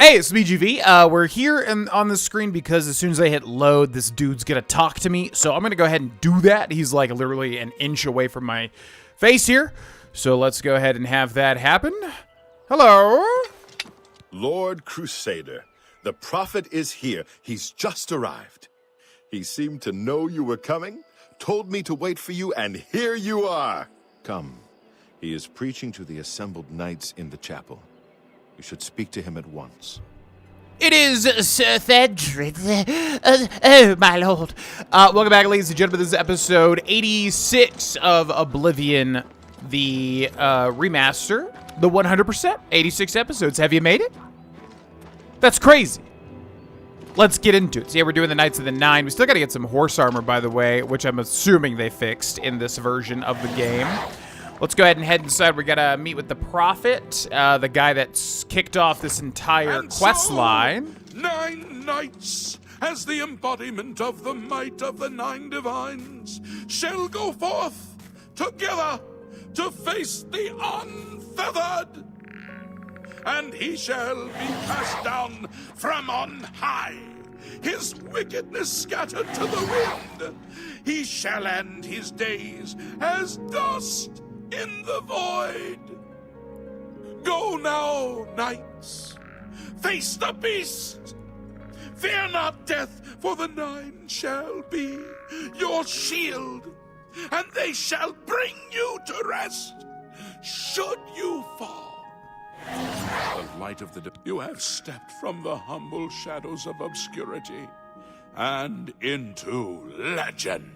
Hey, it's BGV. We're here on the screen because as soon as I hit load, this dude's gonna talk to me. So I'm gonna go ahead and do that. He's like literally an inch away from my face here. So let's go ahead and have that happen. Hello? Lord Crusader, the prophet is here. He's just arrived. He seemed to know you were coming, told me to wait for you, and here you are. Come. He is preaching to the assembled knights in the chapel. You should speak to him at once. It is Sir Thedred. Oh, my lord. Welcome back, ladies and gentlemen. This is episode 86 of Oblivion, the remaster. The 100%. 86 episodes. Have you made it? That's crazy. Let's get into it. So yeah, we're doing the Knights of the Nine. We still got to get some horse armor, by the way, which I'm assuming they fixed in this version of the game. Let's go ahead and head inside. We gotta meet with the Prophet, the guy that's kicked off this entire quest line. 9 knights, as the embodiment of the might of the 9 divines, shall go forth together to face the unfeathered. And he shall be cast down from on high, his wickedness scattered to the wind. He shall end his days as dust in the void. Go now, knights. Face the beast. Fear not death, for the 9 shall be your shield, and they shall bring you to rest, should you fall. The light of the you have stepped from the humble shadows of obscurity and into legend.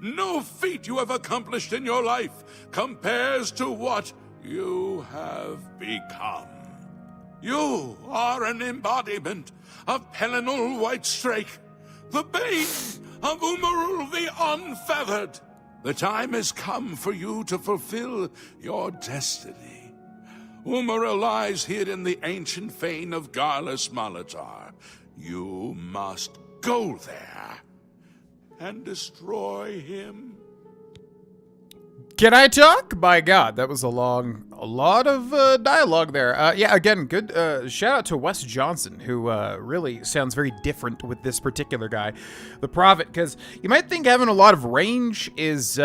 No feat you have accomplished in your life compares to what you have become. You are an embodiment of Pelinal Whitestrake, the bane of Umaril the Unfeathered. The time has come for you to fulfill your destiny. Umaril lies hid in the ancient fane of Garlas Malatar. You must go there and destroy him. Can I talk? By God, that was a lot of dialogue there. Yeah, again, good shout out to Wes Johnson, who really sounds very different with this particular guy, the Prophet, because you might think having a lot of range is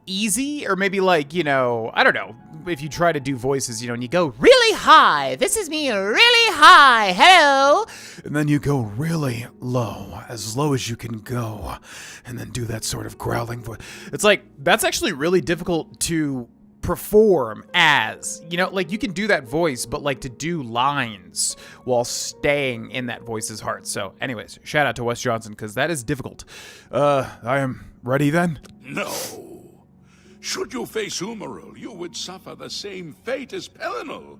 easy, or maybe like, you know, I don't know, if you try to do voices, you know, and you go really high, this is me really high, hello, and then you go really low as you can go, and then do that sort of growling voice. It's like, that's actually really difficult to perform as, you know, like you can do that voice, but like to do lines while staying in that voice is hard. So anyways, shout out to Wes Johnson, because that is difficult. I am ready then? No. Should you face Umaril, you would suffer the same fate as Pelinal.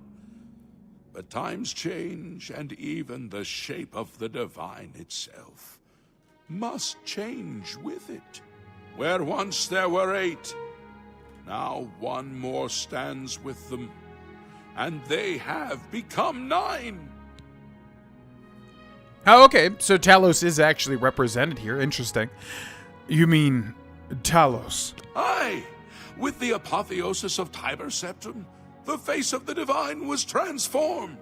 But times change, and even the shape of the divine itself must change with it. Where once there were 8, now 1 more stands with them, and they have become 9. Oh, okay, so Talos is actually represented here. Interesting. You mean Talos? Aye, with the apotheosis of Tiber Septim, the face of the divine was transformed.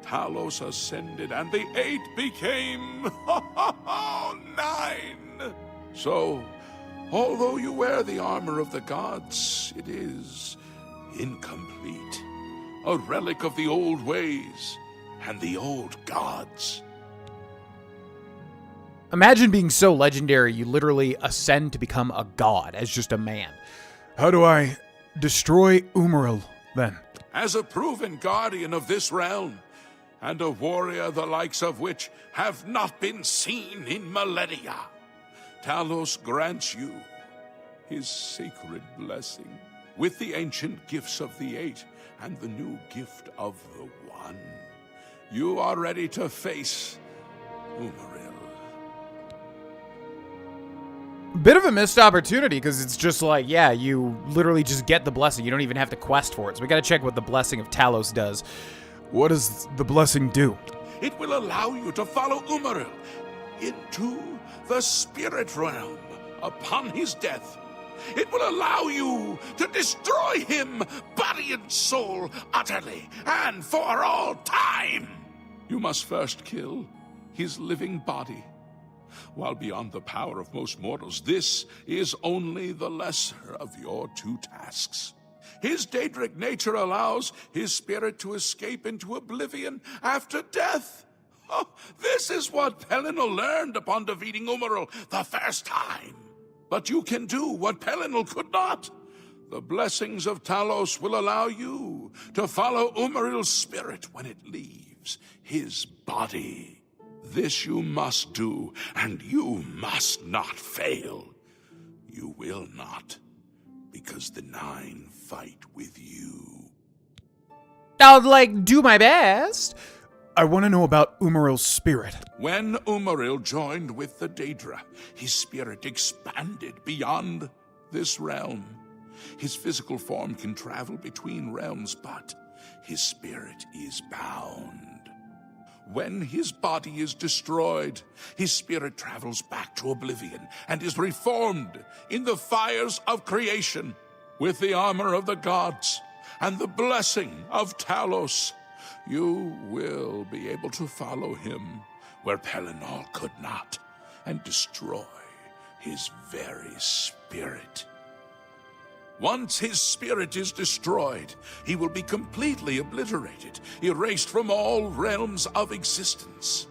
Talos ascended, and the 8 became 9. So, although you wear the armor of the gods, it is incomplete. A relic of the old ways and the old gods. Imagine being so legendary you literally ascend to become a god as just a man. How do I destroy Umaril then? As a proven guardian of this realm, and a warrior the likes of which have not been seen in millennia, Talos grants you his sacred blessing, with the ancient gifts of the 8 and the new gift of the 1. You are ready to face Umaril. Bit of a missed opportunity, because it's just like, yeah, you literally just get the blessing. You don't even have to quest for it. So we gotta check what the blessing of Talos does. What does the blessing do? It will allow you to follow Umaril into the spirit realm upon his death. It will allow you to destroy him, body and soul, utterly and for all time. You must first kill his living body. While beyond the power of most mortals, this is only the lesser of your two tasks. His Daedric nature allows his spirit to escape into oblivion after death. Oh, this is what Pellinal learned upon defeating Umaril the first time. But you can do what Pellinal could not. The blessings of Talos will allow you to follow Umaril's spirit when it leaves his body. This you must do, and you must not fail. You will not, because the Nine fight with you. I'll, do my best. I want to know about Umaril's spirit. When Umaril joined with the Daedra, his spirit expanded beyond this realm. His physical form can travel between realms, but his spirit is bound. When his body is destroyed, his spirit travels back to Oblivion and is reformed in the fires of creation with the armor of the gods and the blessing of Talos. You will be able to follow him where Pellinal could not and destroy his very spirit. Once his spirit is destroyed, he will be completely obliterated, erased from all realms of existence.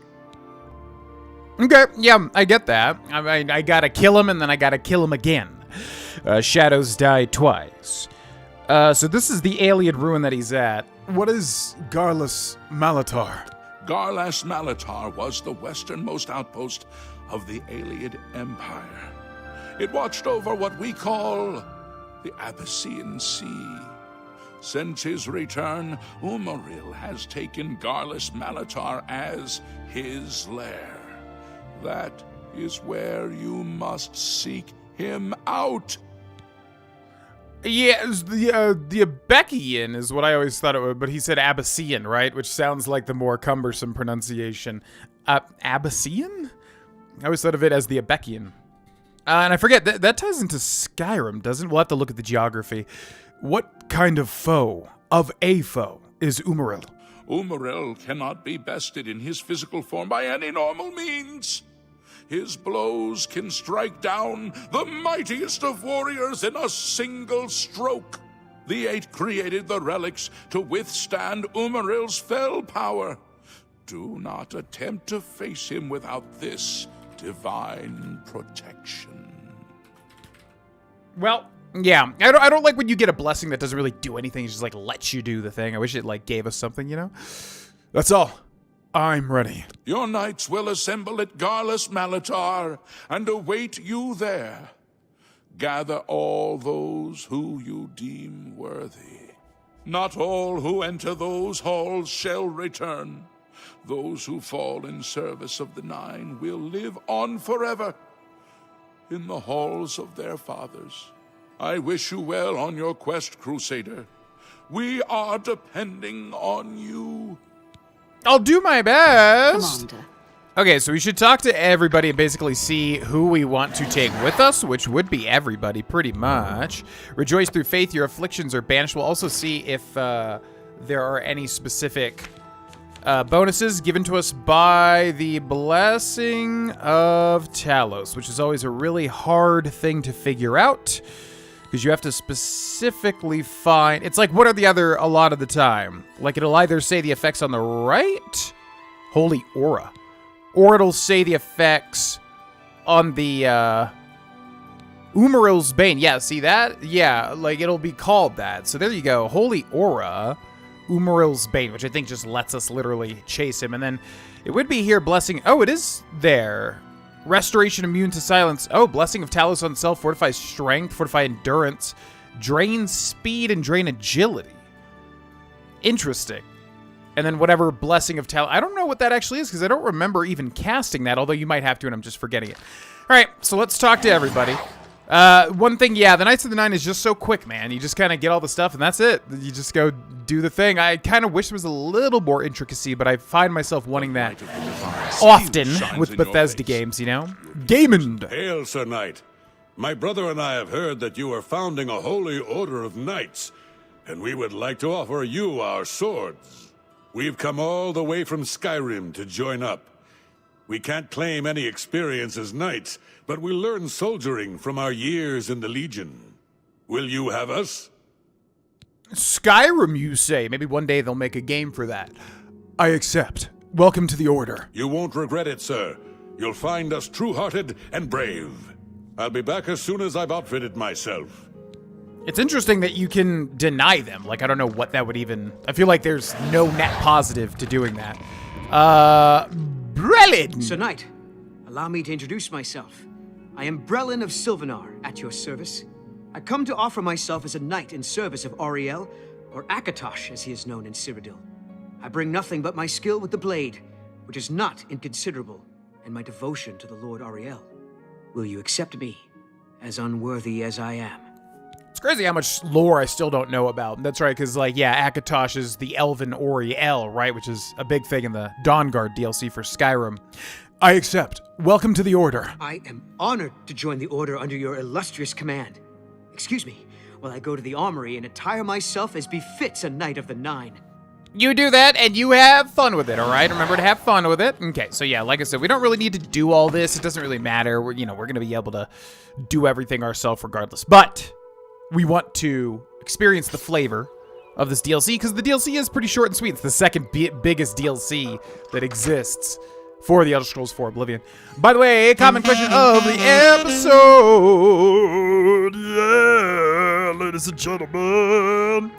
Okay, yeah, I get that. I gotta kill him, and then I gotta kill him again. Shadows die twice. So this is the alien ruin that he's at. What is Garlas Malatar? Garlas Malatar was the westernmost outpost of the Ayleid Empire. It watched over what we call the Abyssinian Sea. Since his return, Umaril has taken Garlas Malatar as his lair. That is where you must seek him out. Yeah, the Abyssinian is what I always thought it would, but he said Abyssinian, right? Which sounds like the more cumbersome pronunciation. Abyssinian? I always thought of it as the Abyssinian. And I forget, that ties into Skyrim, doesn't it? We'll have to look at the geography. What kind of foe, is Umaril? Umaril cannot be bested in his physical form by any normal means. His blows can strike down the mightiest of warriors in a single stroke. The Eight created the relics to withstand Umaril's fell power. Do not attempt to face him without this divine protection. Well, yeah, I don't like when you get a blessing that doesn't really do anything. It just lets you do the thing. I wish it gave us something, you know? That's all. I'm ready. Your knights will assemble at Garlas Malatar and await you there. Gather all those who you deem worthy. Not all who enter those halls shall return. Those who fall in service of the Nine will live on forever in the halls of their fathers. I wish you well on your quest, Crusader. We are depending on you. I'll do my best. Commander. Okay, so we should talk to everybody and basically see who we want to take with us, which would be everybody, pretty much. Rejoice through faith, your afflictions are banished. We'll also see if there are any specific bonuses given to us by the Blessing of Talos, which is always a really hard thing to figure out, because you have to specifically find... It's what are the other a lot of the time? It'll either say the effects on the right, Holy Aura, or it'll say the effects on the Umaril's Bane. Yeah, see that? Yeah, it'll be called that. So there you go, Holy Aura, Umaril's Bane, which I think just lets us literally chase him. And then it would be here, Blessing... Oh, it is there. Restoration immune to silence. Oh, Blessing of Talos on self, fortifies strength, fortify endurance, drain speed, and drain agility. Interesting. And then whatever Blessing of Talos... I don't know what that actually is, because I don't remember even casting that, although you might have to, and I'm just forgetting it. All right, so let's talk to everybody. One thing, yeah, the Knights of the Nine is just so quick, man. You just kind of get all the stuff, and that's it. You just go do the thing. I kind of wish there was a little more intricacy, but I find myself wanting that often with Bethesda games, you know? Gaming! Hail, Sir Knight. My brother and I have heard that you are founding a holy order of knights, and we would like to offer you our swords. We've come all the way from Skyrim to join up. We can't claim any experience as knights, but we learn soldiering from our years in the Legion. Will you have us? Skyrim, you say? Maybe one day they'll make a game for that. I accept. Welcome to the Order. You won't regret it, sir. You'll find us true-hearted and brave. I'll be back as soon as I've outfitted myself. It's interesting that you can deny them. Like, I don't know what that would even... I feel like there's no net positive to doing that. Brelin! Sir Knight, allow me to introduce myself. I am Brelin of Sylvanar, at your service. I come to offer myself as a knight in service of Auriel, or Akatosh as he is known in Cyrodiil. I bring nothing but my skill with the blade, which is not inconsiderable, and my devotion to the Lord Auriel. Will you accept me, as unworthy as I am? It's crazy how much lore I still don't know about. That's right, because, like, yeah, Akatosh is the elven Auriel, right? Which is a big thing in the Dawnguard DLC for Skyrim. I accept. Welcome to the Order. I am honored to join the Order under your illustrious command. Excuse me, while I go to the armory and attire myself as befits a Knight of the Nine. You do that, and you have fun with it, all right? Remember to have fun with it. Okay, so yeah, like I said, we don't really need to do all this. It doesn't really matter. We're going to be able to do everything ourselves regardless. But we want to experience the flavor of this DLC, because the DLC is pretty short and sweet. It's the second biggest DLC that exists for the Elder Scrolls 4 Oblivion. By the way, common question of the episode. Yeah, ladies and gentlemen.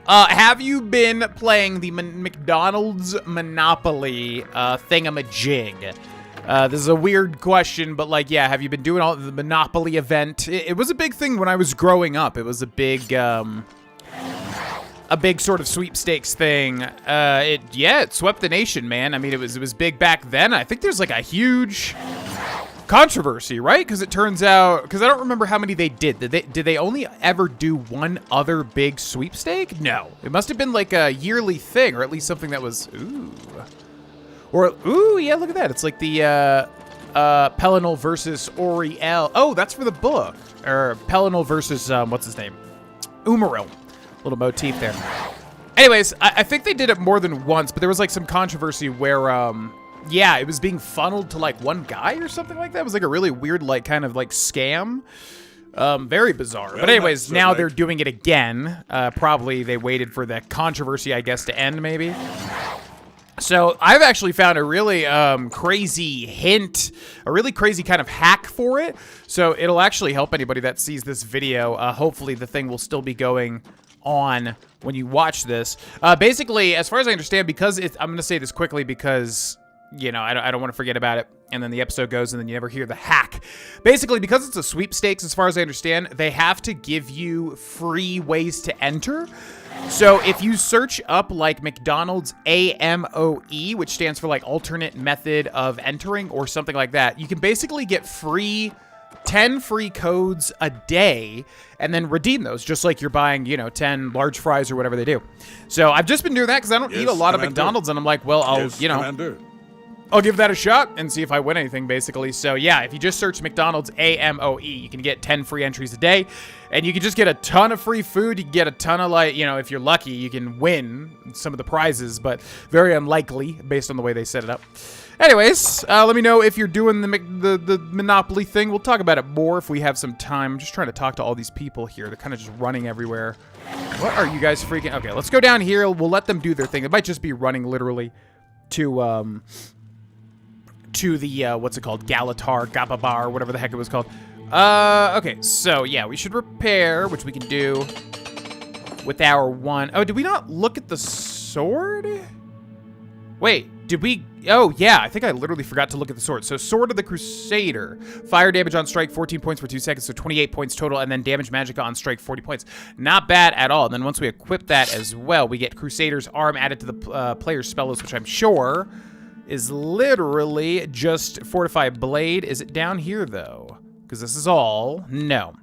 Have you been playing the McDonald's Monopoly thingamajig? This is a weird question, but like, yeah, have you been doing all the Monopoly event? It was a big thing when I was growing up. It was a big sort of sweepstakes thing. It swept the nation, man. I mean, it was big back then. I think there's like a huge controversy, right? Because it turns out, because I don't remember how many they did. Did they only ever do one other big sweepstake? No. It must have been like a yearly thing, or at least something that was, yeah, look at that. It's like the Pelinal versus Auriel. Oh, that's for the book. Or Pelinal versus, what's his name? Umaril. Little motif there. Anyways, I think they did it more than once, but there was like some controversy where, yeah, it was being funneled to like one guy or something like that. It was like a really weird, like kind of like scam. Very bizarre. But anyways, now they're doing it again. Probably they waited for the controversy, I guess, to end maybe. So I've actually found a really crazy hint, a really crazy kind of hack for it. So it'll actually help anybody that sees this video. Hopefully the thing will still be going on when you watch this. Basically, as far as I understand, because I'm going to say this quickly because, you know, I don't want to forget about it. And then the episode goes and then you never hear the hack. Basically, because it's a sweepstakes, as far as I understand, they have to give you free ways to enter. So if you search up like McDonald's AMOE, which stands for like alternate method of entering or something like that, you can basically get 10 free codes a day and then redeem those, just like you're buying, you know, 10 large fries or whatever they do. So I've just been doing that because I don't eat a lot of McDonald's, and I'm like, well, I'll give that a shot and see if I win anything, basically. So yeah, if you just search McDonald's AMOE, you can get 10 free entries a day, and you can just get a ton of free food. You can get a ton of, like, you know, if you're lucky, you can win some of the prizes, but very unlikely based on the way they set it up. Anyways, let me know if you're doing the Monopoly thing. We'll talk about it more if we have some time. I'm just trying to talk to all these people here. They're kind of just running everywhere. What are you guys freaking? Okay, let's go down here. We'll let them do their thing. It might just be running literally to the, what's it called? Galatar, Gababar, whatever the heck it was called. Okay, so yeah, we should repair, which we can do with our one. Oh, did we not look at the sword? Wait, did we? Oh, yeah, I think I literally forgot to look at the sword. So, Sword of the Crusader. Fire damage on strike, 14 points for 2 seconds, so 28 points total, and then damage magic on strike, 40 points. Not bad at all. And then once we equip that as well, we get Crusader's Arm added to the player's spell list, which I'm sure is literally just Fortify Blade. Is it down here, though? Because this is all. No.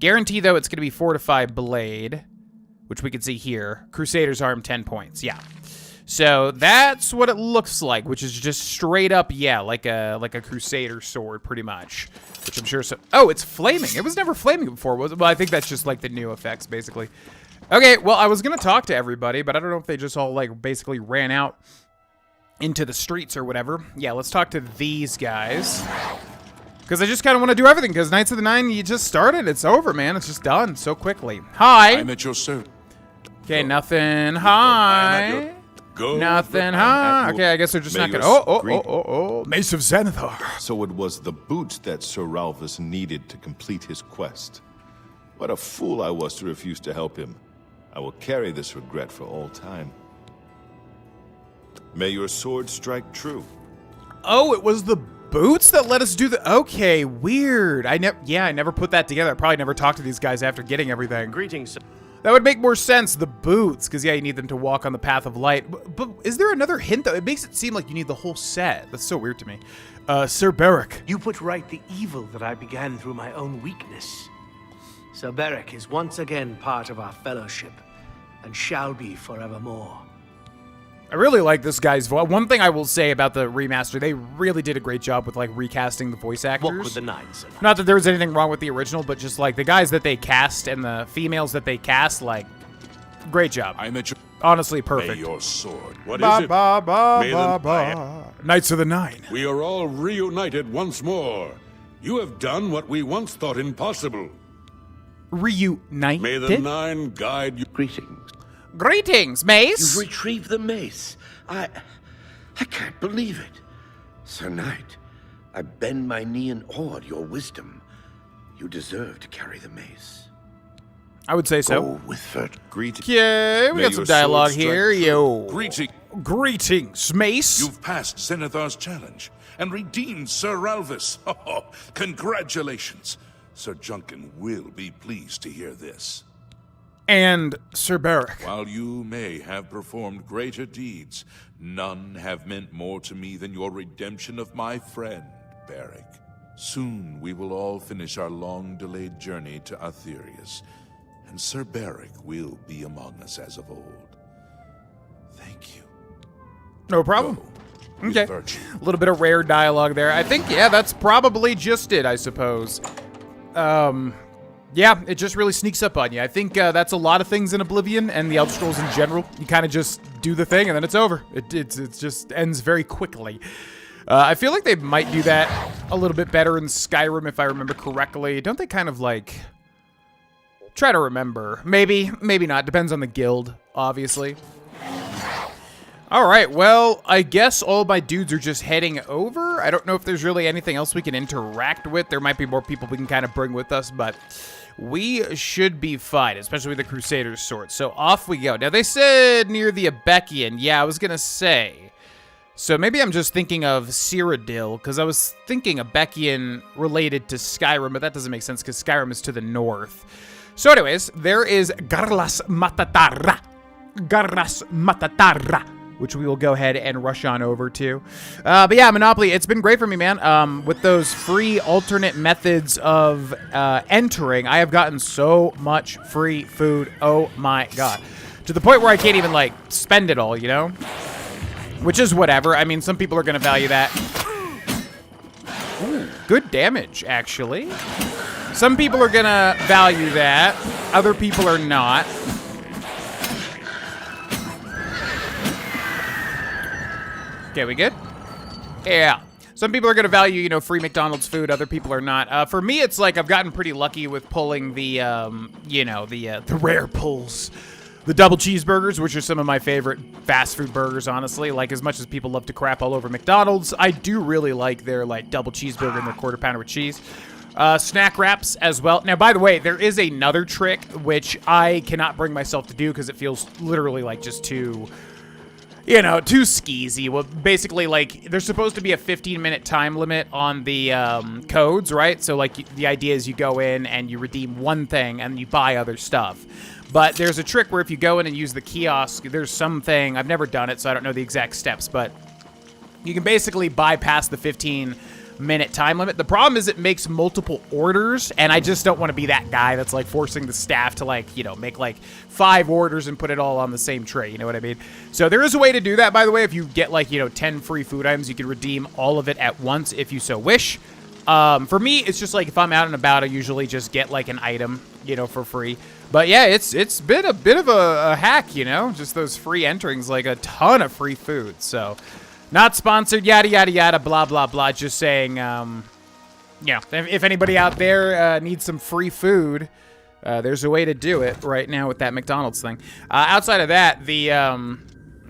Guarantee, though, it's going to be Fortify Blade, which we can see here. Crusader's Arm, 10 points. Yeah. So that's what it looks like, which is just straight up, yeah, like a Crusader sword, pretty much. Which I'm sure. Oh, it's flaming. It was never flaming before, was it? Well, I think that's just like the new effects, basically. Okay, well, I was gonna talk to everybody, but I don't know if they just all, like, basically ran out into the streets or whatever. Yeah, let's talk to these guys. Because I just kind of want to do everything, because Knights of the Nine, you just started. It's over, man. It's just done so quickly. Hi. I'm at your service. Okay, nothing. Hi. Go. Nothing. Hi. Okay, I guess they're just not gonna... Oh. Mace of Xanathar. So it was the boot that Sir Ralphus needed to complete his quest. What a fool I was to refuse to help him. I will carry this regret for all time. May your sword strike true. Oh, it was the boots that let us do the... Okay, weird. I never put that together. I probably never talked to these guys after getting everything. Greetings, sir. That would make more sense, the boots, because, yeah, you need them to walk on the path of light. But is there another hint, though? It makes it seem like you need the whole set. That's so weird to me. Sir Beric. You put right the evil that I began through my own weakness. Sir Beric is once again part of our fellowship, and shall be forevermore. I really like this guy's voice. One thing I will say about the remaster, they really did a great job with, like, recasting the voice actors. Walk with the nine, sir. Not that there was anything wrong with the original, but just, like, the guys that they cast and the females that they cast, like, great job. I'm at your... Honestly, May perfect. your sword. What is it? May Ba. Knights of the Nine. We are all reunited once more. You have done what we once thought impossible. Reunited? May the Nine guide you. Greetings. Greetings, Mace. You've retrieved the mace. I can't believe it. Sir Knight, I bend my knee in awe at your wisdom. You deserve to carry the mace. I would say so. Go with Vert. Greetings. Okay, we May got some your dialogue sword strike here. true. Yo. Greetings, Mace. You've passed Xanathar's challenge and redeemed Sir Ralphus. Oh, congratulations. Sir Junkin will be pleased to hear this. And Sir Beric. While you may have performed greater deeds, none have meant more to me than your redemption of my friend, Beric. Soon we will all finish our long-delayed journey to Aetherius, and Sir Beric will be among us as of old. Thank you. No problem. Go with Okay. virtue. A little bit of rare dialogue there. I think, yeah, that's probably just it, I suppose. Yeah, it just really sneaks up on you. I think that's a lot of things in Oblivion and the Elder Scrolls in general. You kind of just do the thing and then it's over. It just ends very quickly. I feel like they might do that a little bit better in Skyrim if I remember correctly. Don't they kind of like... Try to remember. Maybe, maybe not. Depends on the guild, obviously. All right, well, I guess all my dudes are just heading over. I don't know if there's really anything else we can interact with. There might be more people we can kind of bring with us, but we should be fine, especially with the Crusader's sword. So off we go. Now, they said near the Abekian. Yeah, I was going to say. So maybe I'm just thinking of Cyrodiil, because I was thinking Abekian related to Skyrim, but that doesn't make sense because Skyrim is to the north. So anyways, there is Garlas Malatar. Garlas Malatar, which we will go ahead and rush on over to. But yeah, Monopoly, it's been great for me, man. With those free alternate methods of entering, I have gotten so much free food. Oh my god. To the point where I can't even, like, spend it all, you know? Which is whatever. I mean, some people are going to value that. Ooh, good damage, actually. Some people are going to value that. Other people are not. Okay, we good? Yeah. Some people are going to value, you know, free McDonald's food. Other people are not. For me, it's like I've gotten pretty lucky with pulling the, you know, the rare pulls. The double cheeseburgers, which are some of my favorite fast food burgers, honestly. Like, as much as people love to crap all over McDonald's, I do really like their, like, double cheeseburger and their quarter pounder with cheese. Snack wraps as well. Now, by the way, there is another trick, which I cannot bring myself to do because it feels literally like just too... You know, too skeezy. Well, basically, like, there's supposed to be a 15-minute time limit on the codes, right? So, like, the idea is you go in and you redeem one thing and you buy other stuff. But there's a trick where if you go in and use the kiosk, there's something, I've never done it, so I don't know the exact steps, but you can basically bypass the 15-minute time limit. The problem is it makes multiple orders, and I just don't want to be that guy that's, like, forcing the staff to, like, you know, make, like, 5 orders and put it all on the same tray, you know what I mean? So there is a way to do that, by the way. If you get, like, you know, 10 free food items, you can redeem all of it at once if you so wish. For me, it's just, like, if I'm out and about, I usually just get, like, an item, you know, for free. But yeah, it's been a bit of a hack, you know, just those free enterings, like a ton of free food. So, not sponsored, yada yada yada, blah blah blah. Just saying, yeah, if anybody out there needs some free food, there's a way to do it right now with that McDonald's thing. Outside of that, the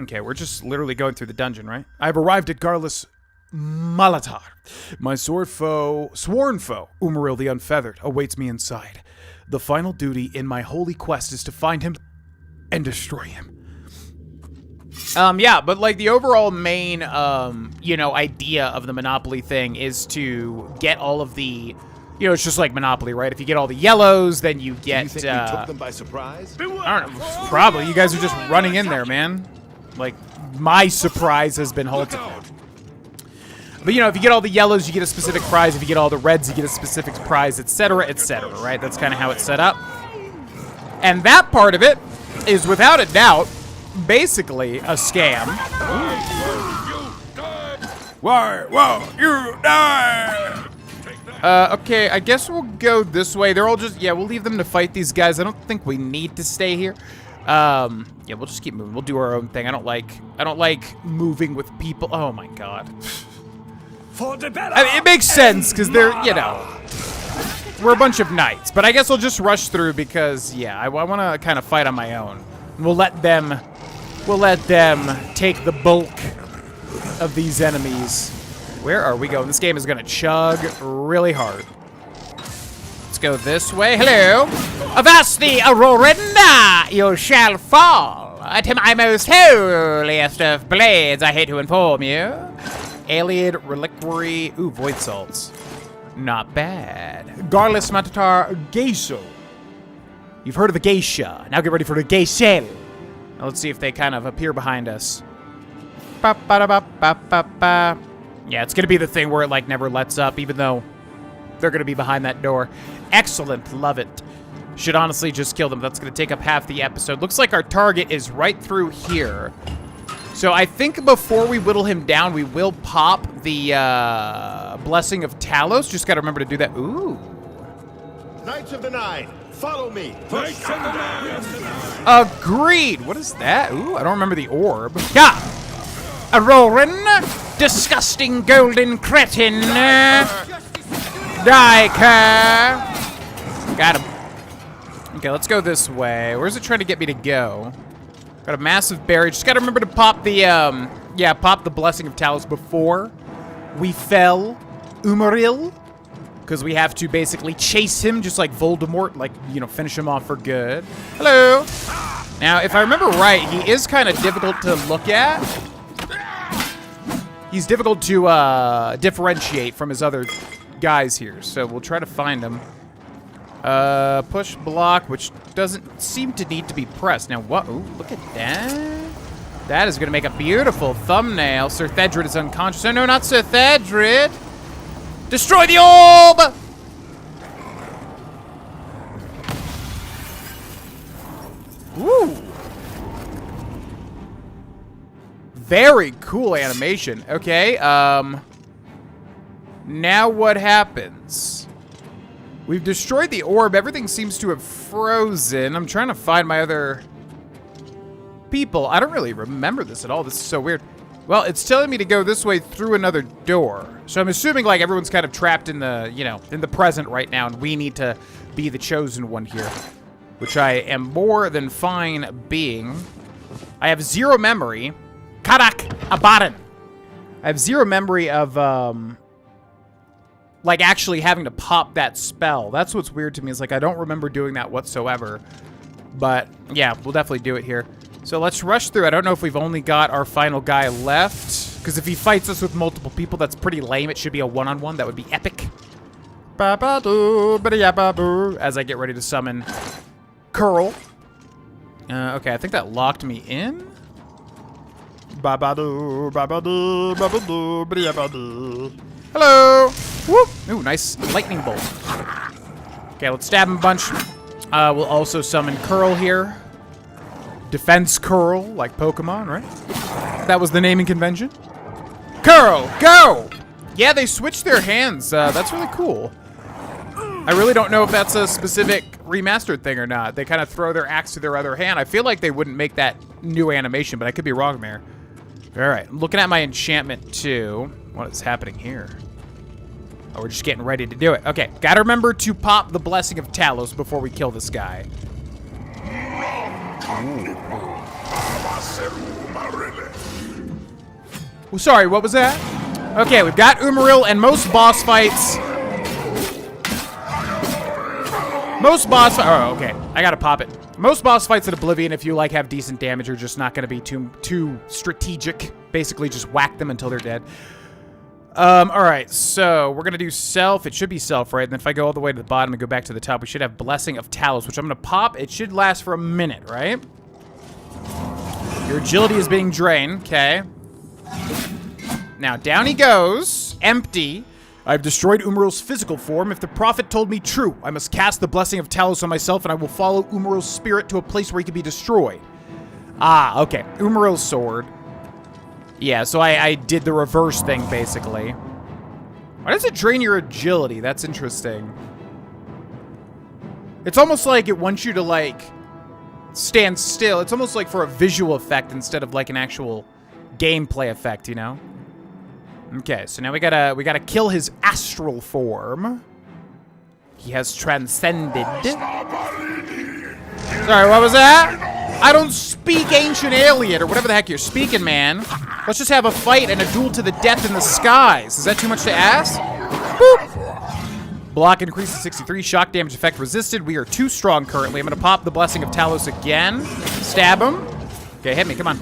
okay, we're just literally going through the dungeon, right? I've arrived at Garlas Malatar. My sworn foe, Umaril the Unfeathered, awaits me inside. The final duty in my holy quest is to find him and destroy him. Yeah, but like the overall main, you know, idea of the Monopoly thing is to get all of the, you know, it's just like Monopoly, right? If you get all the yellows, then you get, You think we took them by surprise? I don't know, probably. You guys are just running in there, man. Like, my surprise has been halted. But, you know, if you get all the yellows, you get a specific prize. If you get all the reds, you get a specific prize, etc., right? That's kind of how it's set up. And that part of it is, without a doubt, basically a scam. Why won't you die? Okay, I guess we'll go this way. They're all just, yeah, we'll leave them to fight these guys. I don't think we need to stay here. Yeah, we'll just keep moving. We'll do our own thing. I don't like moving with people. Oh my god. I mean, it makes sense because they're, you know, we're a bunch of knights. But I guess we'll just rush through because, yeah, I want to kind of fight on my own. We'll let them take the bulk of these enemies. Where are we going? This game is gonna chug really hard. Let's go this way. Hello. Avast the Aurorina! You shall fall to my most holiest of blades. I hate to inform you. Alien reliquary. Ooh, void salts. Not bad. Garlas Malatar Geisho. You've heard of the geisha. Now get ready for the geisha. Now let's see if they kind of appear behind us. Ba-ba-da-ba-ba-ba-ba. Yeah, it's gonna be the thing where it like never lets up, even though they're gonna be behind that door. Excellent, love it. Should honestly just kill them. That's gonna take up half the episode. Looks like our target is right through here. So I think before we whittle him down, we will pop the Blessing of Talos. Just gotta remember to do that. Ooh. Knights of the Nine, follow me. Agreed. What is that? Ooh, I don't remember the orb. Yeah. Auroran, disgusting golden cretin. Diker. Got him. Okay, let's go this way. Where's it trying to get me to go? Got a massive barrier. Just gotta remember to pop the, pop the Blessing of Talos before we fell Umaril. Because we have to basically chase him just like Voldemort, like, you know, finish him off for good. Hello. Now, if I remember right, he is kind of difficult to look at. He's difficult to differentiate from his other guys here, so we'll try to find him. Push block, which doesn't seem to need to be pressed. Now, what? Ooh, look at that. That is going to make a beautiful thumbnail. Sir Thedrid is unconscious. Oh, no, not Sir Thedrid. Destroy the orb! Woo! Very cool animation. Okay, now what happens? We've destroyed the orb. Everything seems to have frozen. I'm trying to find my other people. I don't really remember this at all. This is so weird. Well, it's telling me to go this way through another door. So I'm assuming like everyone's kind of trapped in the, you know, in the present right now, and we need to be the chosen one here, which I am more than fine being. I have zero memory. Karak Abaran. I have zero memory of, like, actually having to pop that spell. That's what's weird to me, is, like, I don't remember doing that whatsoever. But, yeah, we'll definitely do it here. So let's rush through. I don't know if we've only got our final guy left. Because if he fights us with multiple people, that's pretty lame. It should be a one-on-one. That would be epic. As I get ready to summon Curl. Okay, I think that locked me in. Hello. Whoop. Ooh, nice lightning bolt. Okay, let's stab him a bunch. We'll also summon Curl here. Defense Curl, like Pokemon, right? That was the naming convention. Curl, go! Yeah, they switched their hands. That's really cool. I really don't know if that's a specific remastered thing or not. They kind of throw their axe to their other hand. I feel like they wouldn't make that new animation, but I could be wrong there. All right, I'm looking at my enchantment too. What is happening here? Oh, we're just getting ready to do it. Okay, gotta remember to pop the Blessing of Talos before we kill this guy. Oh, sorry, what was that? Okay, we've got Umaril, and most boss fights... Oh, okay. I gotta pop it. Most boss fights in Oblivion, if you, like, have decent damage, are just not gonna be too strategic. Basically, just whack them until they're dead. Alright, so we're gonna do self. It should be self, right? And then if I go all the way to the bottom and go back to the top, we should have Blessing of Talos, which I'm gonna pop. It should last for a minute, right? Your agility is being drained, okay. Now, down he goes, empty. I've destroyed Umaril's physical form. If the prophet told me true, I must cast the Blessing of Talos on myself, and I will follow Umaril's spirit to a place where he can be destroyed. Ah, okay. Umaril's sword. Yeah, so I did the reverse thing, basically. Why does it drain your agility? That's interesting. It's almost like it wants you to, like, stand still. It's almost like for a visual effect instead of, like, an actual gameplay effect, you know? Okay, so now we gotta kill his astral form. He has transcended. Sorry, what was that? I don't speak ancient alien or whatever the heck you're speaking, man. Let's just have a fight and a duel to the death in the skies. Is that too much to ask? Boop. Block increases 63. Shock damage effect resisted. We are too strong currently. I'm gonna pop the Blessing of Talos again. Stab him. Okay, hit me. Come on.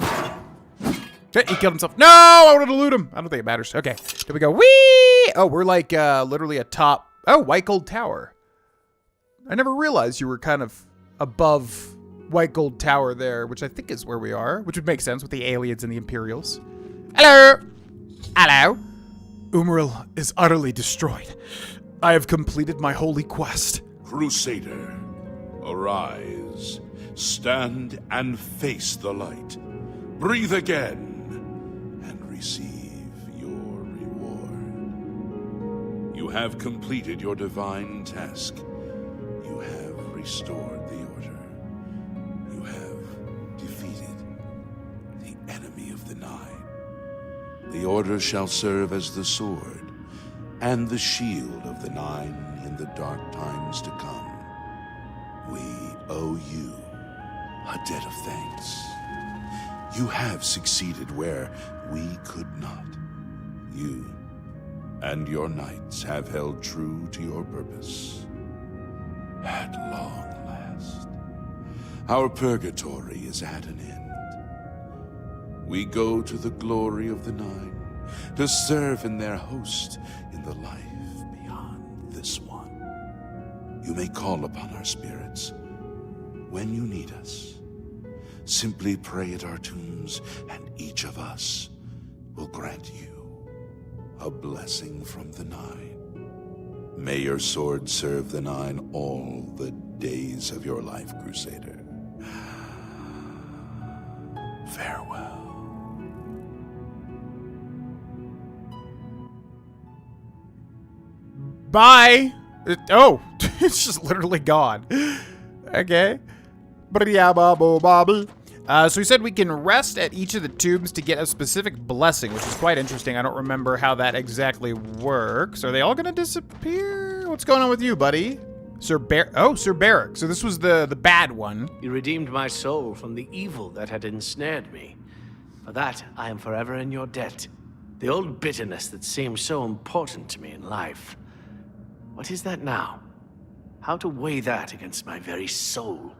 Okay, he killed himself. No, I wanted to loot him. I don't think it matters. Okay, here we go. Whee! Oh, we're like literally atop. Oh, White Gold Tower. I never realized you were kind of above White Gold Tower there, which I think is where we are, which would make sense with the aliens and the Imperials. Hello! Hello! Umaril is utterly destroyed. I have completed my holy quest. Crusader, arise. Stand and face the light. Breathe again and receive your reward. You have completed your divine task. You have restored the order. You have defeated the enemy of the Nine. The order shall serve as the sword and the shield of the Nine in the dark times to come. We owe you a debt of thanks. You have succeeded where we could not. You and your knights have held true to your purpose. At long last, our purgatory is at an end. We go to the glory of the Nine to serve in their host in the life beyond this one. You may call upon our spirits when you need us. Simply pray at our tombs, and each of us will grant you a blessing from the Nine. May your sword serve the Nine all the days of your life, Crusader. Farewell. Bye! Oh, it's just literally gone. Okay. So he said we can rest at each of the tombs to get a specific blessing, which is quite interesting. I don't remember how that exactly works. Are they all gonna disappear? What's going on with you, buddy? Sir Barrack. So this was the bad one. You redeemed my soul from the evil that had ensnared me. For that, I am forever in your debt. The old bitterness that seemed so important to me in life. What is that now? How to weigh that against my very soul?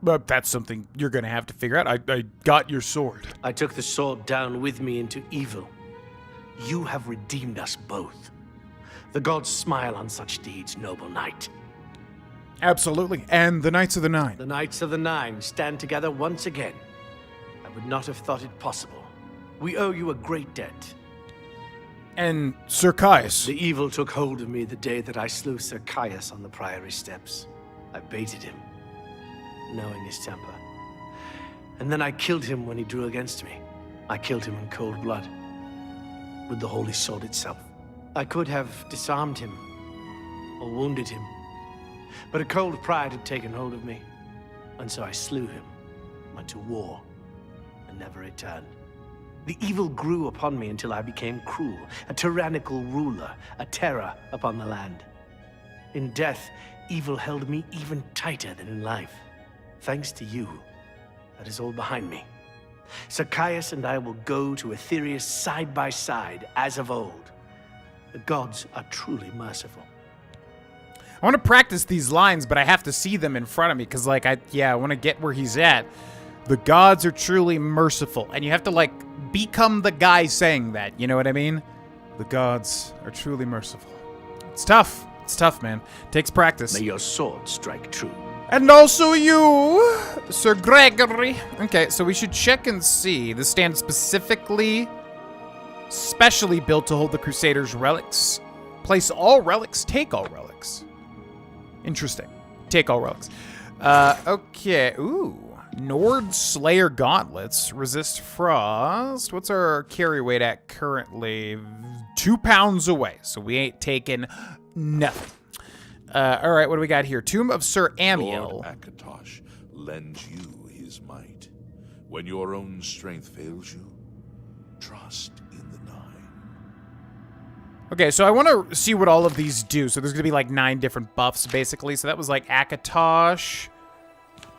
But that's something you're gonna have to figure out. I got your sword. I took the sword down with me into evil. You have redeemed us both. The gods smile on such deeds, noble knight. Absolutely. And the Knights of the Nine. The Knights of the Nine stand together once again. I would not have thought it possible. We owe you a great debt. And Sir Caius. The evil took hold of me the day that I slew Sir Caius on the Priory steps. I baited him, knowing his temper. And then I killed him when he drew against me. I killed him in cold blood, with the holy sword itself. I could have disarmed him, or wounded him, But a cold pride had taken hold of me, and so I slew him, went to war, and never returned. The evil grew upon me until I became cruel, a tyrannical ruler, a terror upon the land. In death, evil held me even tighter than in life. Thanks to you, that is all behind me. Sir Caius and I will go to Aetherius side by side, as of old. The gods are truly merciful. I want to practice these lines, but I have to see them in front of me, because, like, I want to get where he's at. The gods are truly merciful, and you have to, like, become the guy saying that, you know what I mean? The gods are truly merciful. It's tough. It's tough, man. Takes practice. May your sword strike true. And also you, Sir Gregory. Okay, so we should check and see. This stand specifically, specially built to hold the Crusaders' relics. Place all relics, take all relics. Interesting. Take all relics. Okay. Ooh. Nord Slayer gauntlets. Resist frost. What's our carry weight at currently? 2 pounds away. So we ain't taking nothing. All right, what do we got here? Tomb of Sir Amiel. Lord Akatosh lends you his might. When your own strength fails you, trust in the Nine. Okay, so I want to see what all of these do. So there's going to be like 9 different buffs, basically. So that was like Akatosh.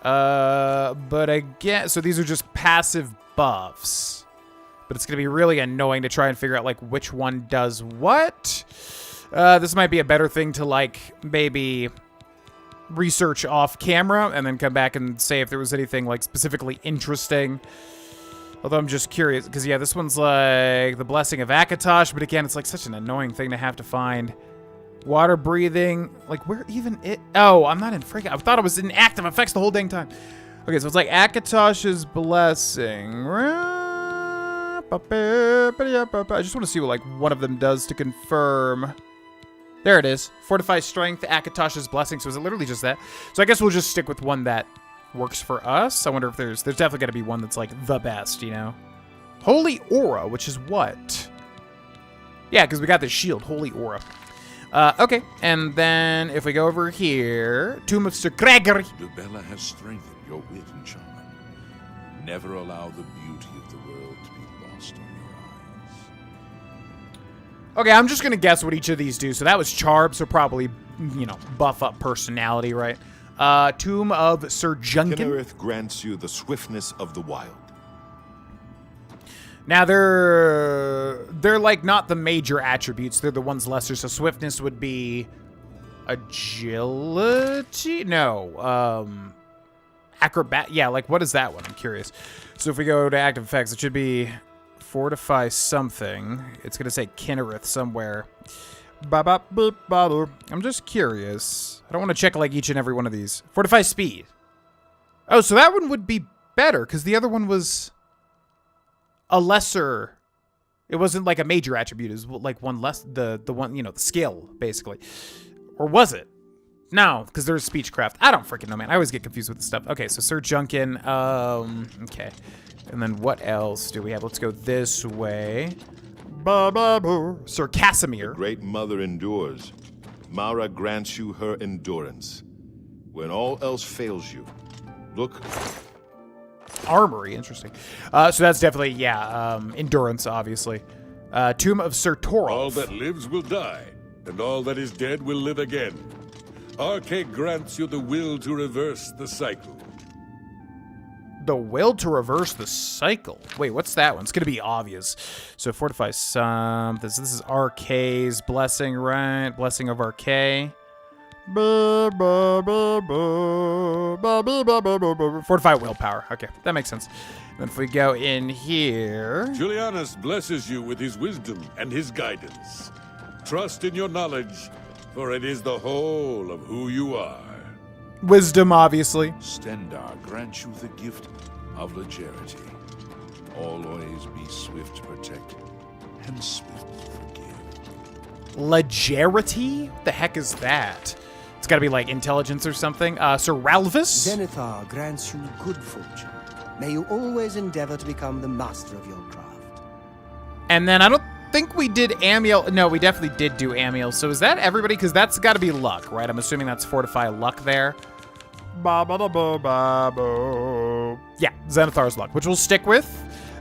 But again, so these are just passive buffs. But it's going to be really annoying to try and figure out like which one does what. This might be a better thing to, like, maybe research off camera and then come back and say if there was anything, like, specifically interesting. Although I'm just curious, because, yeah, this one's, like, the Blessing of Akatosh, but again, it's, like, such an annoying thing to have to find. Water breathing, like, where even it... Oh, I'm not in freaking... I thought it was in active effects the whole dang time. Okay, so it's, like, Akatosh's Blessing. I just want to see what, like, one of them does to confirm... There it is. Fortify Strength, Akatosh's Blessing. So is it literally just that? So I guess we'll just stick with one that works for us. I wonder if there's definitely got to be one that's like the best, you know? Holy Aura, which is what? Yeah, because we got this shield, Holy Aura. Okay, and then if we go over here, Tomb of Sir Gregory. Lubella has strengthened your wit and charm. Never allow the beauty of the world to be lost on your eyes. Okay, I'm just going to guess what each of these do. So that was Charb, so probably, you know, buff up personality, right? Tomb of Sir Junkin. Kinnereth grants you the swiftness of the wild. Now, they're like not the major attributes. They're the ones lesser. So swiftness would be agility? No. Acrobat. Yeah, like what is that one? I'm curious. So if we go to active effects, it should be... Fortify something. It's going to say Kinnereth somewhere. I'm just curious. I don't want to check like each and every one of these. Fortify speed. Oh, so that one would be better because the other one was a lesser. It wasn't like a major attribute. It was like one less. The one, you know, the skill basically. Or was it? No, because there's speechcraft. I don't freaking know, man. I always get confused with this stuff. Okay, so Sir Junkin. Okay. And then what else do we have? Let's go this way. Sir Casimir. The Great Mother endures. Mara grants you her endurance. When all else fails you, look. Armory, interesting. So that's definitely, yeah, endurance, obviously. Tomb of Sir Torolf. All that lives will die, and all that is dead will live again. Arche grants you the will to reverse the cycle. The will to reverse the cycle. Wait, what's that one? It's going to be obvious. So fortify some. This is Arche's blessing, right? Blessing of Arche. Fortify willpower. Okay, that makes sense. Then if we go in here... Julianus blesses you with his wisdom and his guidance. Trust in your knowledge, for it is the whole of who you are. Wisdom, obviously. Stendar grants you the gift of legerity. Always be swift to protect and swift to forgive. Legerity? What the heck is that? It's got to be like intelligence or something. Sir Ralvis? Zenithar grants you good fortune. May you always endeavor to become the master of your craft. And then I don't think we did Amiel. No, we definitely did do Amiel. So is that everybody? Because that's got to be luck, right? I'm assuming that's fortify luck there. Yeah, Zenithar's luck, which we'll stick with.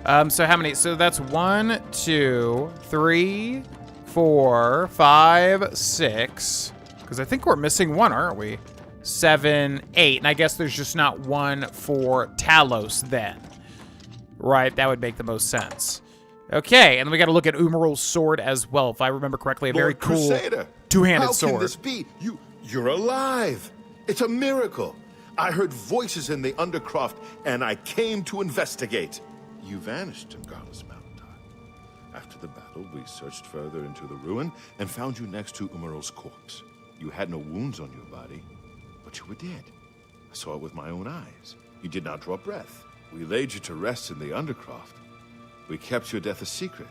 So how many? So that's 1, 2, 3, 4, 5, 6. Because I think we're missing one, aren't we? 7, 8. And I guess there's just not one for Talos then. Right, that would make the most sense. Okay, and then we got to look at Umaril's sword as well. If I remember correctly, a very Lord cool Crusader, two-handed sword. How can this be? You're alive. It's a miracle. I heard voices in the Undercroft, and I came to investigate. You vanished in Garlas, Malatar. After the battle, we searched further into the ruin and found you next to Umaril's corpse. You had no wounds on your body, but you were dead. I saw it with my own eyes. You did not draw breath. We laid you to rest in the Undercroft. We kept your death a secret.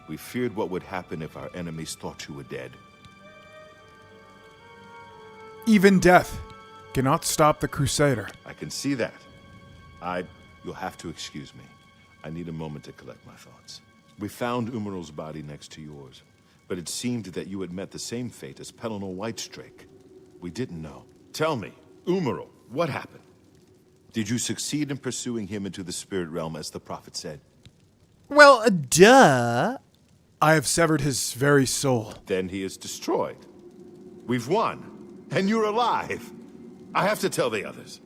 We feared what would happen if our enemies thought you were dead. Even death cannot stop the Crusader. I can see that. You'll have to excuse me. I need a moment to collect my thoughts. We found Umaril's body next to yours, but it seemed that you had met the same fate as Pellinor Whitestrake. We didn't know. Tell me, Umaril, what happened? Did you succeed in pursuing him into the spirit realm as the prophet said? Well, duh. I have severed his very soul. Then he is destroyed. We've won, and you're alive. I have to tell the others.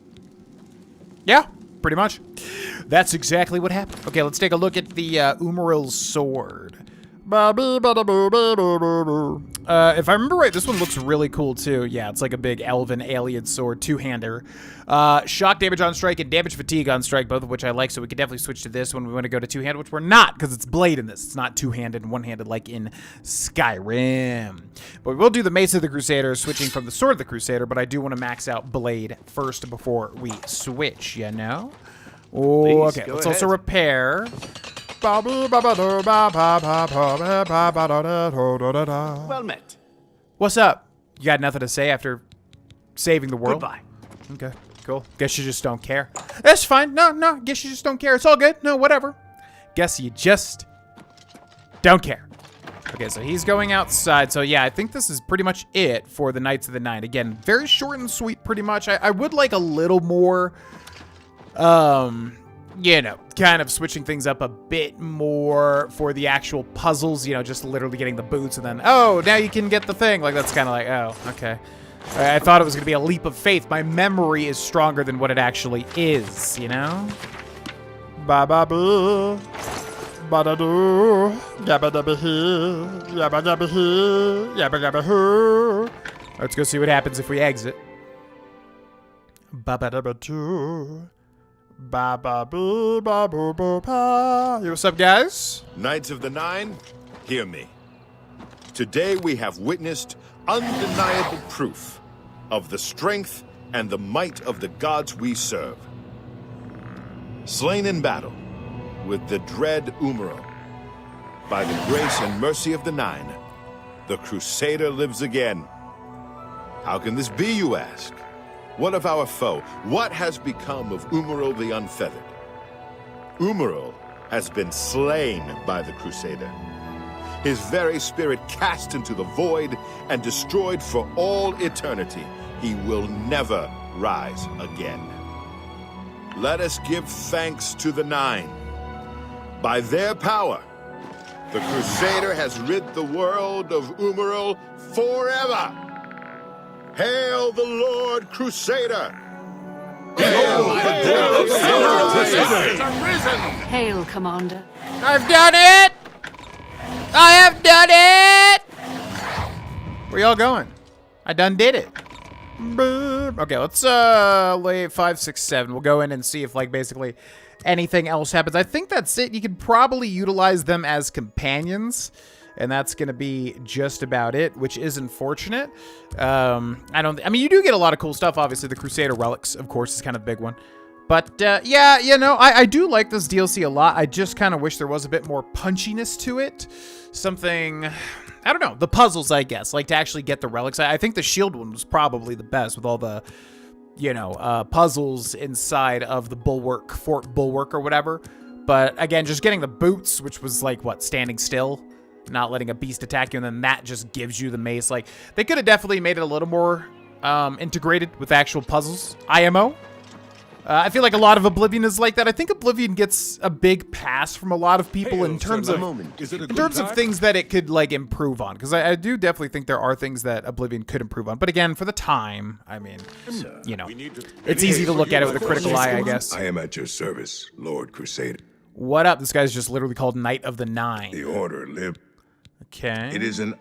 Yeah, pretty much. That's exactly what happened. Okay, let's take a look at the Umaril's sword. If I remember right, this one looks really cool too. Yeah, it's like a big elven alien sword, two-hander. Shock damage on strike and damage fatigue on strike, both of which I like, so we could definitely switch to this when we want to go to two-handed, which we're not, because it's blade in this. It's not two-handed and one-handed like in Skyrim. But we will do the Mace of the Crusader, switching from the Sword of the Crusader, but I do want to max out blade first before we switch, you know? Oh, okay, let's also repair. Well met. What's up? You got nothing to say after saving the world? Goodbye. Okay, cool. Guess you just don't care. That's fine. No, guess you just don't care. It's all good. No, whatever. Guess you just don't care. Okay, so he's going outside. So yeah, I think this is pretty much it for the Knights of the Nine. Again, very short and sweet pretty much. I would like a little more, you know, kind of switching things up a bit more for the actual puzzles, you know, just literally getting the boots and then, oh, now you can get the thing. Like, that's kind of like, oh, okay. I thought it was going to be a leap of faith. My memory is stronger than what it actually is, you know? Ba-ba-boo. Ba-da-doo. Yabba-dabba-hee. Yabba-dabba-hee. Yabba-dabba-hoo. Let's go see what happens if we exit. Ba-ba-dabba-doo. Ba-ba-boo-ba-boo-boo-ba. Yo, what's up, guys? Knights of the Nine, hear me. Today we have witnessed undeniable proof of the strength and the might of the gods we serve. Slain in battle with the dread Umaril, by the grace and mercy of the Nine, the Crusader lives again. How can this be, you ask? What of our foe? What has become of Umaril the Unfeathered? Umaril has been slain by the Crusader. His very spirit cast into the void and destroyed for all eternity. He will never rise again. Let us give thanks to the Nine. By their power, the Crusader has rid the world of Umaril forever. Hail the Lord Crusader! Hail the Lord Crusader! Hail, Commander. I've done it! I have done it! Where y'all going? I done did it. Boop. Okay, let's lay 5, 6, 7. We'll go in and see if, like, basically anything else happens. I think that's it. You could probably utilize them as companions, and that's going to be just about it, which is unfortunate. I mean, you do get a lot of cool stuff. Obviously, the Crusader relics, of course, is kind of a big one. But, yeah, you know, I do like this DLC a lot. I just kind of wish there was a bit more punchiness to it. Something, I don't know, the puzzles, I guess, like to actually get the relics. I think the shield one was probably the best with all the, you know, puzzles inside of the bulwark, Fort Bulwark or whatever. But, again, just getting the boots, which was like, what, standing still? not letting a beast attack you, and then that just gives you the mace. Like, they could have definitely made it a little more integrated with actual puzzles. IMO. I feel like a lot of Oblivion is like that. I think Oblivion gets a big pass from a lot of people in terms of things that it could like improve on. Because I do definitely think there are things that Oblivion could improve on. But again, for the time, I mean, you know, it's easy to look at it with a critical eye, I guess. I am at your service, Lord Crusader. What up? This guy's just literally called Knight of the Nine. The Order live. Okay. It is an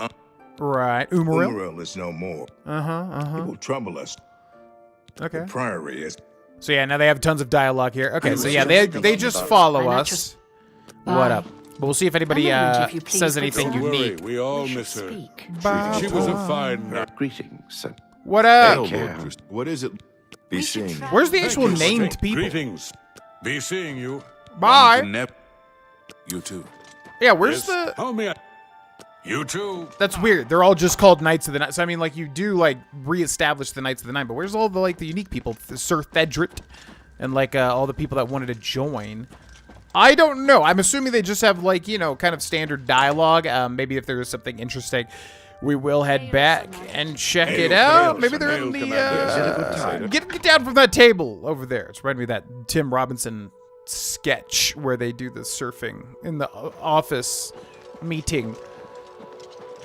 right. Umaril. Umaril is no more. It will trouble us. Okay. The Priory is. So yeah, now they have tons of dialogue here. Okay, so yeah, they just follow us. What up? But we'll see if anybody says anything unique. We all miss her. She was a fine. Greetings. What up? What is it? Be seeing. Where's the actual named people? Greetings. Be seeing you. Bye. You too. Yeah, where's the... Homie, you too. That's weird. They're all just called Knights of the Night. So I mean, like, you do like reestablish the Knights of the Night, but where's all the like the unique people, Sir Thedrit, and like all the people that wanted to join? I don't know. I'm assuming they just have like, you know, kind of standard dialogue. Maybe if there's something interesting, we will head back and check it out. Maybe they're in the get down from that table over there. It's reminding me of that Tim Robinson sketch where they do the surfing in the office meeting.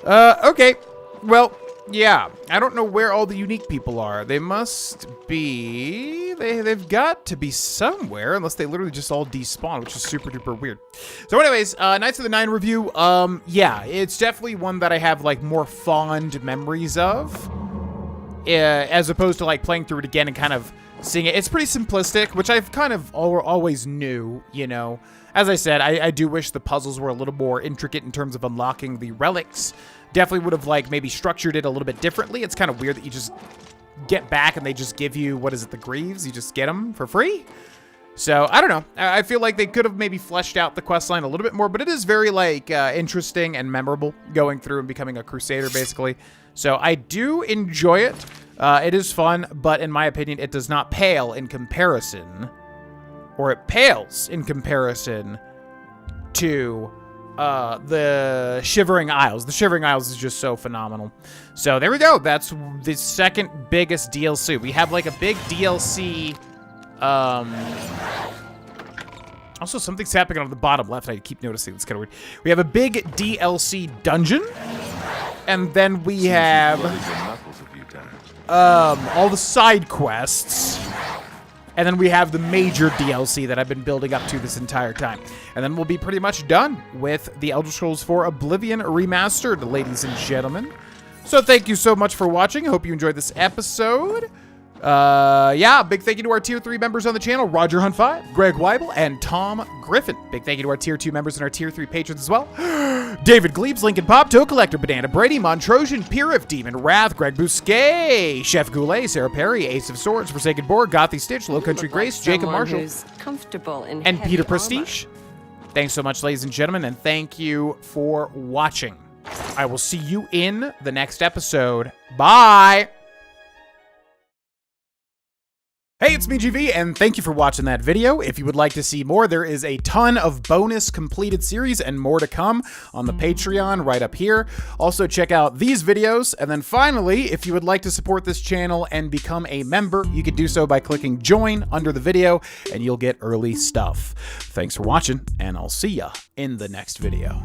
Okay. Well, yeah. I don't know where all the unique people are. They must be... They've got to be somewhere, unless they literally just all despawn, which is super duper weird. So anyways, Knights of the Nine review. Yeah, it's definitely one that I have, like, more fond memories of. As opposed to, like, playing through it again and kind of seeing it. It's pretty simplistic, which I've kind of always knew, you know. As I said, I do wish the puzzles were a little more intricate in terms of unlocking the relics. Definitely would have, like, maybe structured it a little bit differently. It's kind of weird that you just get back and they just give you, what is it, the Greaves? You just get them for free? So, I don't know. I feel like they could have maybe fleshed out the questline a little bit more, but it is very, like, interesting and memorable going through and becoming a Crusader, basically. So, I do enjoy it. It is fun, but in my opinion, it does not pale in comparison, or it pales in comparison to the Shivering Isles. The Shivering Isles is just so phenomenal. So there we go. That's the second biggest DLC. We have like a big DLC. Also, something's happening on the bottom left. I keep noticing. It's kind of weird. We have a big DLC dungeon, and then we have all the side quests. And then we have the major DLC that I've been building up to this entire time. And then we'll be pretty much done with the Elder Scrolls 4 Oblivion Remastered, ladies and gentlemen. So thank you so much for watching. I hope you enjoyed this episode. Yeah, big thank you to our Tier 3 members on the channel, Roger Hunt 5, Greg Weibel, and Tom Griffin. Big thank you to our Tier 2 members and our Tier 3 patrons as well. David Glebes, Lincoln Pop, Toe Collector, Banana Brady, Montrosian, Pirif, Demon Wrath, Greg Bousquet, Chef Goulet, Sarah Perry, Ace of Swords, Forsaken Borg, Gothy Stitch, Low Country Grace, Jacob Marshall, and Peter Prestige. Thanks so much, ladies and gentlemen, and thank you for watching. I will see you in the next episode. Bye! Hey, it's me, GV, and thank you for watching that video. If you would like to see more, there is a ton of bonus completed series and more to come on the Patreon right up here. Also, check out these videos. And then finally, if you would like to support this channel and become a member, you can do so by clicking join under the video, and you'll get early stuff. Thanks for watching, and I'll see ya in the next video.